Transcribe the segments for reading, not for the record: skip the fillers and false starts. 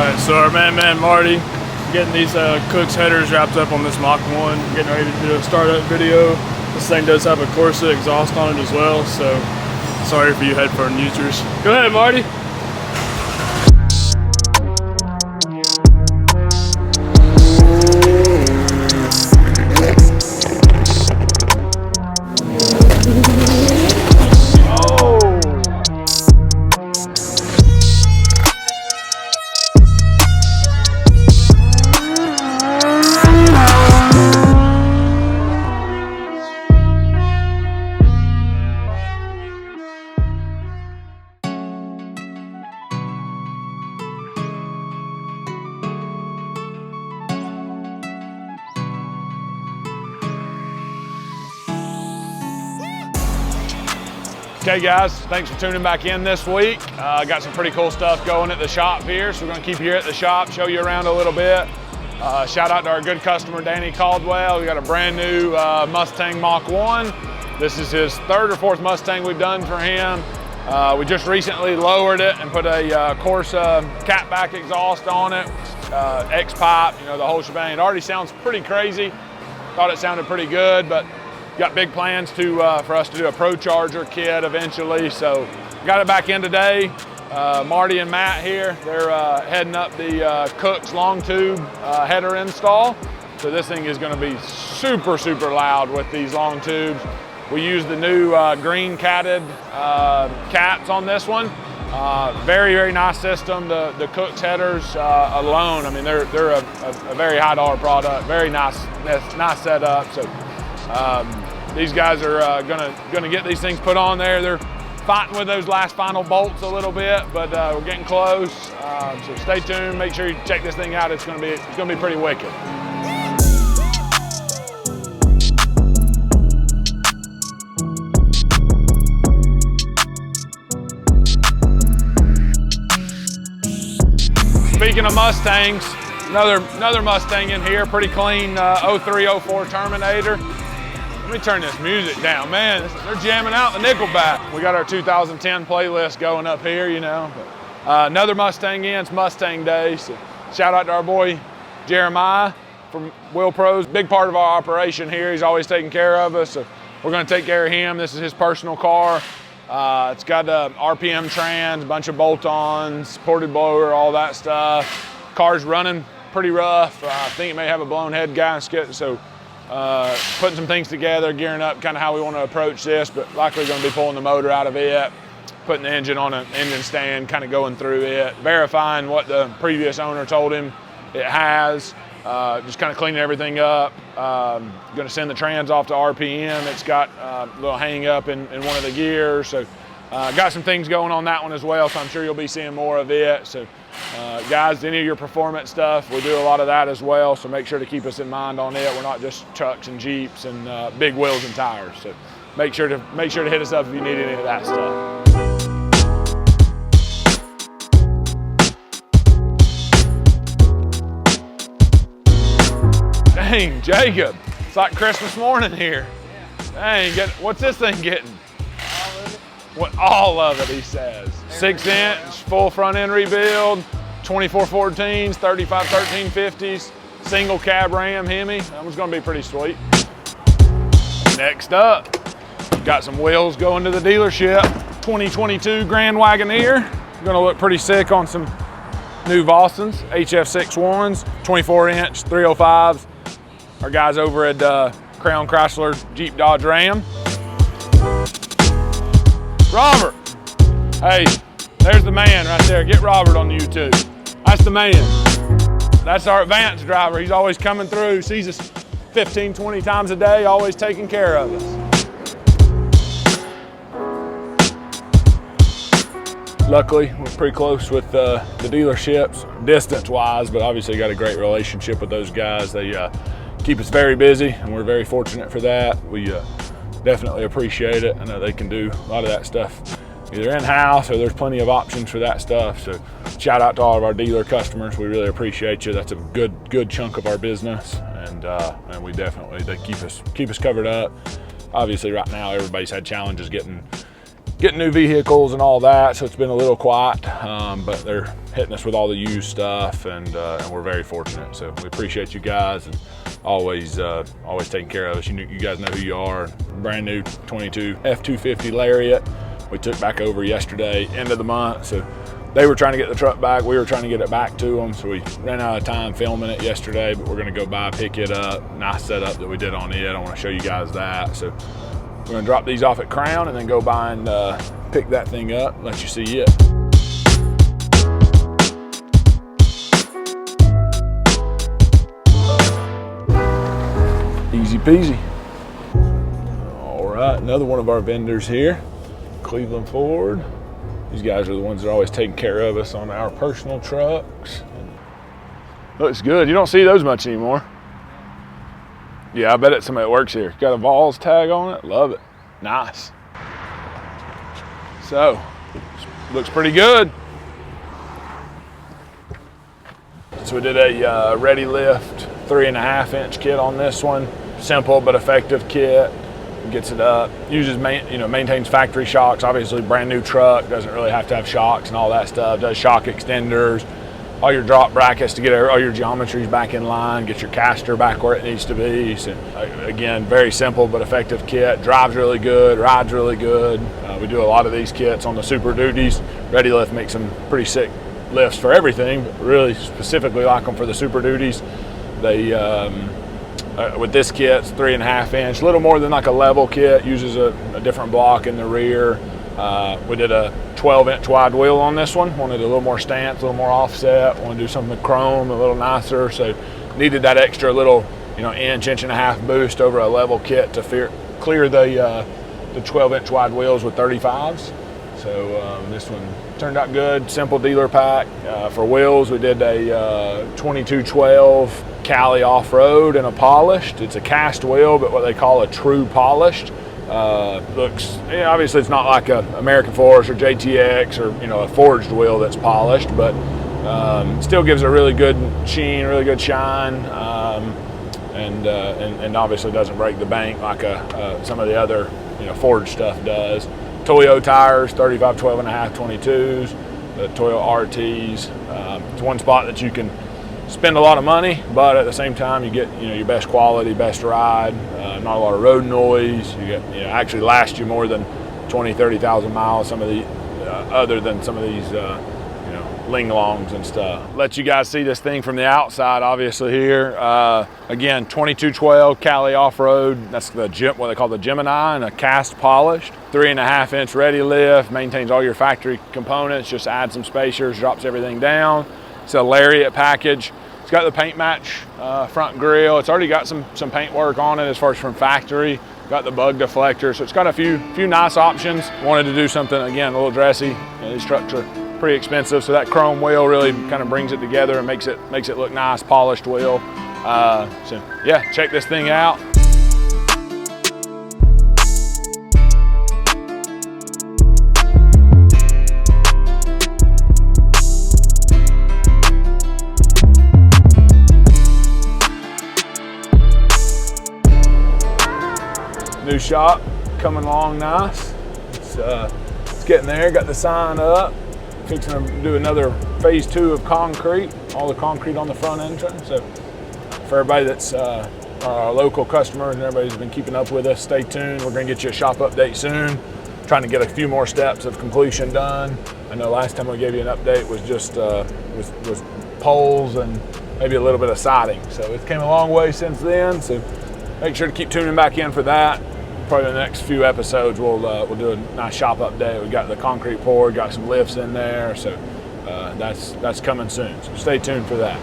Alright, so our man Marty getting these Kooks headers wrapped up on this Mach 1, getting ready to do a startup video. This thing does have a Corsa exhaust on it as well, so sorry for you headphone users. Go ahead, Marty. Okay guys, thanks for tuning back in this week. Got some pretty cool stuff going at the shop here, so we're gonna keep you here at the shop, show you around a little bit. Shout out to our good customer, Danny Caldwell. We got a brand new Mustang Mach 1. This is his third or fourth Mustang we've done for him. We just recently lowered it and put a Corsa catback exhaust on it, X-pipe, you know, the whole shebang. It already sounds pretty crazy. Thought it sounded pretty good, but got big plans to for us to do a Pro Charger kit eventually. So got it back in today. Marty and Matt here, they're heading up the Kooks Longtube header install. So this thing is going to be super loud with these long tubes. We use the new green catted caps on this one. Very nice system. The Kooks headers alone, I mean, they're a very high dollar product. Very nice setup. So these guys are gonna get these things put on there. They're fighting with those last final bolts a little bit, but we're getting close. So stay tuned. Make sure you check this thing out. It's gonna be pretty wicked. Speaking of Mustangs, another Mustang in here, pretty clean 03-04 Terminator. Let me turn this music down, man. They're jamming out the Nickelback. We got our 2010 playlist going up here, you know. Another Mustang in, it's Mustang Day. So shout out to our boy Jeremiah from Wheel Pros. Big part of our operation here. He's always taking care of us. So we're gonna take care of him. This is his personal car. It's got RPM trans, a bunch of bolt-ons, ported blower, all that stuff. Car's running pretty rough. I think it may have a blown head gasket. So putting some things together, gearing up kind of how we want to approach this, but likely going to be pulling the motor out of it, putting the engine on an engine stand, kind of going through it, verifying what the previous owner told him it has, just kind of cleaning everything up. Going to send the trans off to RPM. It's got a little hang up in one of the gears, so got some things going on that one as well, so I'm sure you'll be seeing more of it. So guys, any of your performance stuff, we do a lot of that as well, so make sure to keep us in mind on it. We're not just trucks and Jeeps and big wheels and tires, so make sure to hit us up if you need any of that stuff. Dang, Jacob, it's like Christmas morning here. Dang, what's this thing getting? All of it, he says. 6-inch, full front end rebuild, 2414s, 351350s, single cab Ram Hemi. That one's gonna be pretty sweet. Next up, got some wheels going to the dealership. 2022 Grand Wagoneer. Gonna look pretty sick on some new Vossens, HF61s, 24-inch, 305s. Our guys over at Crown Chrysler Jeep Dodge Ram. Robert, hey, there's the man right there. Get Robert on YouTube. That's the man. That's our advanced driver. He's always coming through, sees us 15, 20 times a day, always taking care of us. Luckily, we're pretty close with the dealerships, distance-wise, but obviously got a great relationship with those guys. They keep us very busy, and we're very fortunate for that. We definitely appreciate it. I know they can do a lot of that stuff either in-house or there's plenty of options for that stuff. So shout out to all of our dealer customers. We really appreciate you. That's a good chunk of our business, and we definitely, they keep us covered up. Obviously right now everybody's had challenges getting getting new vehicles and all that, so it's been a little quiet, but they're hitting us with all the used stuff, and we're very fortunate. So we appreciate you guys, and always taking care of us. You guys know who you are. Brand new 22 F-250 Lariat. We took back over yesterday, end of the month. So they were trying to get the truck back. We were trying to get it back to them. So we ran out of time filming it yesterday, but we're gonna go by, pick it up. Nice setup that we did on it. I wanna show you guys that. So we're gonna drop these off at Crown and then go by and pick that thing up, let you see it. Easy peasy. All right, another one of our vendors here, Cleveland Ford. These guys are the ones that are always taking care of us on our personal trucks. Looks good. You don't see those much anymore. Yeah, I bet it's somebody that works here. Got a Vols tag on it. Love it. Nice. So, looks pretty good. So we did a Ready Lift 3.5-inch kit on this one. Simple but effective kit. Gets it up. Uses maintains factory shocks. Obviously, brand new truck doesn't really have to have shocks and all that stuff. Does shock extenders, all your drop brackets to get all your geometries back in line. Get your caster back where it needs to be. So again, very simple but effective kit. Drives really good. Rides really good. We do a lot of these kits on the Super Duties. Ready Lift makes some pretty sick lifts for everything, but really specifically like them for the Super Duties. They with this kit, it's 3.5-inch, a little more than like a level kit. Uses a different block in the rear. We did a 12-inch wide wheel on this one. Wanted a little more stance, a little more offset. Wanted to do something with chrome, a little nicer. So needed that extra little, inch and a half boost over a level kit to clear the 12-inch wide wheels with 35s. So this one turned out good. Simple dealer pack. For wheels, we did a 2212 Cali off-road and a polished. It's a cast wheel, but what they call a true polished. Looks, obviously it's not like a American Force or JTX or a forged wheel that's polished, but still gives a really good sheen, really good shine, and obviously doesn't break the bank like some of the other forged stuff does. Toyo tires, 35 12.5 22s, the Toyo RTs. It's one spot that you can spend a lot of money, but at the same time you get your best quality, best ride, not a lot of road noise. You get actually last you more than 20-30,000 miles. Some of the other than some of these ling longs and stuff. Let you guys see this thing from the outside. Obviously here again, 2212 Cali off-road. That's what they call the Gemini, and a cast polished 3.5-inch Ready Lift. Maintains all your factory components. Just adds some spacers, drops everything down. It's a Lariat package. It's got the paint match front grille. It's already got some paint work on it as far as from factory. Got the bug deflector, so it's got a few nice options. Wanted to do something again a little dressy. These trucks are pretty expensive, so that chrome wheel really kind of brings it together and makes it look nice, polished wheel. So yeah, check this thing out. New shop coming along nice. It's getting there. Got the sign up. Fixing to do another phase 2 of concrete. All the concrete on the front entrance. So for everybody that's our local customers and everybody who's been keeping up with us, stay tuned. We're going to get you a shop update soon. Trying to get a few more steps of completion done. I know last time we gave you an update was just was poles and maybe a little bit of siding. So it came a long way since then. So make sure to keep tuning back in for that. Probably the next few episodes we'll do a nice shop update. We got the concrete poured, got some lifts in there, so that's coming soon. So stay tuned for that.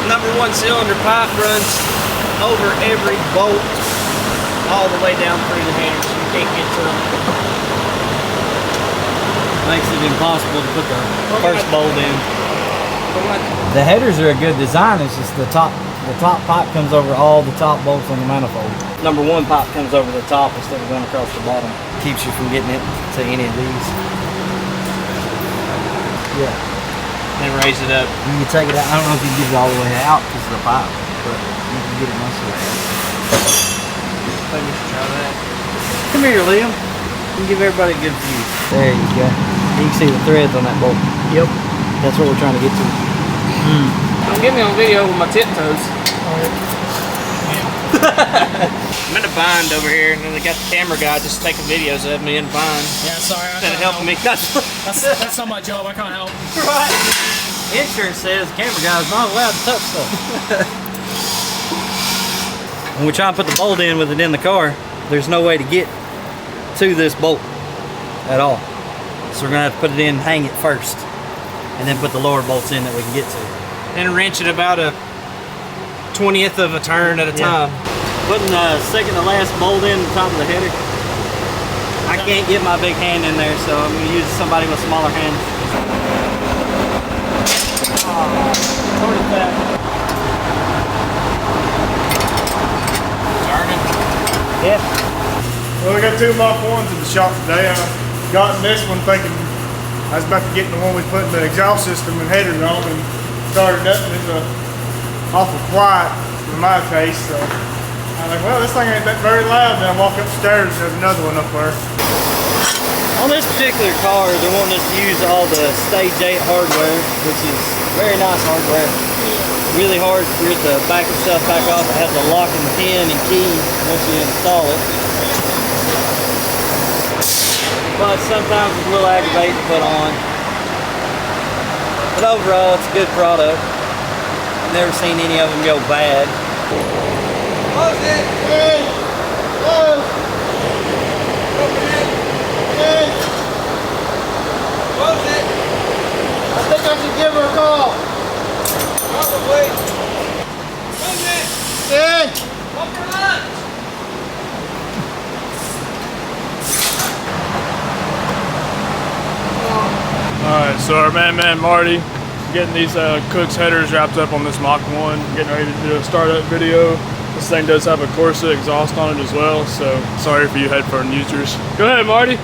Number 1 cylinder pipe runs over every bolt all the way down through the headers. You can't get to them. Makes it impossible to put the first bolt in. The headers are a good design. It's just the top pipe comes over all the top bolts on the manifold. Number 1 pipe comes over the top instead of going across the bottom. Keeps you from getting it to any of these. Yeah. and raise it up. You can take it out. I don't know if you can get it all the way out because of the pipe, but you can get it most of the way out. Maybe we should try that. Come here, Liam. You can give everybody a good view. There you go. You can see the threads on that bolt. Yep. That's what we're trying to get to. Don't get me on video with my tiptoes. I'm in a bind over here, and then they got the camera guy just taking videos of me in a bind. Yeah, sorry. Instead of helping me. That's not my job. I can't help. Right. Insurance says the camera guy's not allowed to touch stuff. When we try and put the bolt in with it in the car, there's no way to get to this bolt at all. So we're gonna have to put it in, hang it first, and then put the lower bolts in that we can get to. And wrench it about a 20th of a turn at a time. Putting the second to last bolt in the top of the header. I can't get my big hand in there, so I'm going to use somebody with smaller hands. Turning. Yeah. Well, we got two Mach 1s in the shop today. I got in this one thinking I was about to get in the one we put the exhaust system and headers on and started up, and it's awful quiet for my taste. So I'm like, well, this thing ain't that very loud. Then I walk upstairs and there's another one up there. On this particular car, they're wanting us to use all the Stage 8 hardware, which is very nice hardware. Really hard to get the back itself back off. It has a lock and pin and key once you install it. But sometimes it's a little aggravating to put on. But overall, it's a good product. I've never seen any of them go bad. Close it! Hey! Close! Open it! Hey! Close it! I think I should give her a call. Probably. Close it! Hey! Come for lunch! Alright, so our man Marty getting these Kooks headers wrapped up on this Mach 1, getting ready to do a startup video. This thing does have a Corsa exhaust on it as well, so sorry for you headphone users. Go ahead, Marty.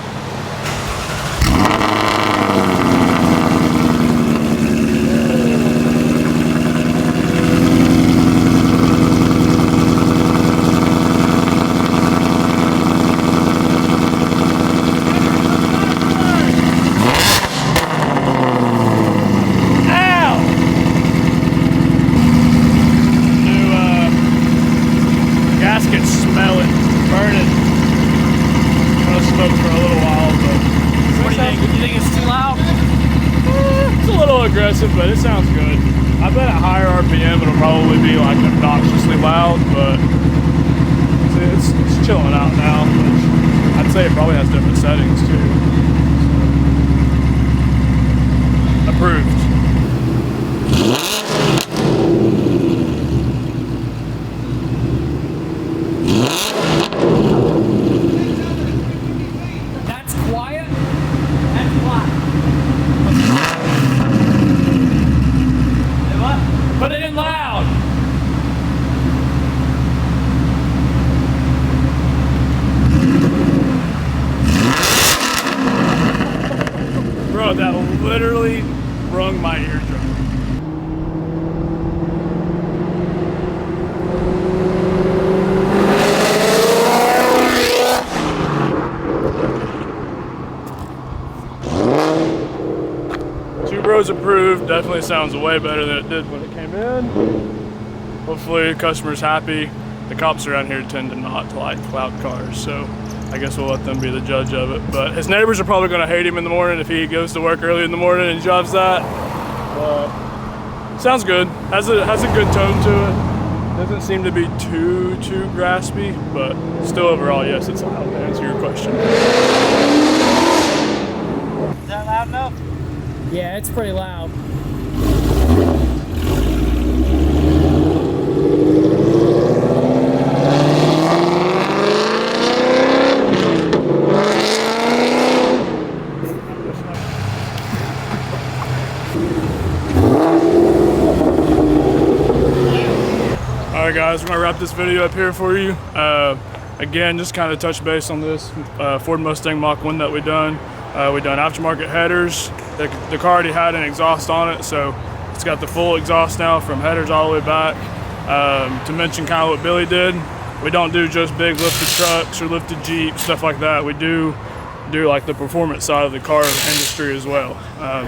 Aggressive, but it sounds good. I bet at higher RPM it'll probably be like obnoxiously loud, but it's chilling out now. I'd say it probably has different settings too. Approved. That's quiet. That's quiet. Put it in loud. Bro, that literally wrung my eardrum. Two Bros approved. Definitely sounds way better than it did when it came in. Hopefully the customer's happy. The cops around here tend to not like loud cars, so I guess we'll let them be the judge of it. But his neighbors are probably gonna hate him in the morning if he goes to work early in the morning and drives that. But sounds good. Has a good tone to it. Doesn't seem to be too graspy, but still overall, yes, it's loud to answer your question. Is that loud enough? Yeah, it's pretty loud. Alright guys, we're going to wrap this video up here for you. Again, just kind of touch base on this Ford Mustang Mach 1 that we done. We've done aftermarket headers. The car already had an exhaust on it, so it's got the full exhaust now from headers all the way back. To mention kind of what Billy did, we don't do just big lifted trucks or lifted Jeeps, stuff like that. We do like the performance side of the car industry as well.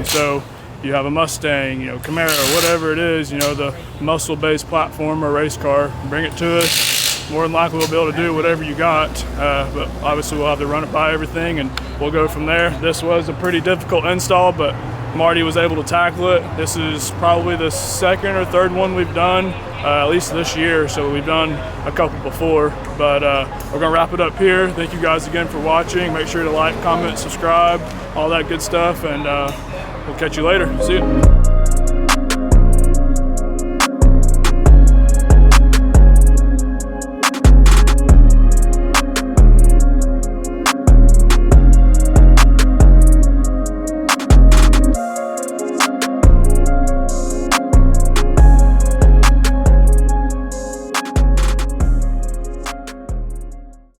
So you have a Mustang, you know, Camaro, whatever it is, you know, the muscle-based platform or race car, bring it to us. More than likely we'll be able to do whatever you got, but obviously we'll have to run it by everything and we'll go from there. This was a pretty difficult install, but Marty was able to tackle it. This is probably the second or third one we've done, at least this year, so we've done a couple before, but we're gonna wrap it up here. Thank you guys again for watching. Make sure to like, comment, subscribe, all that good stuff, and we'll catch you later. See you.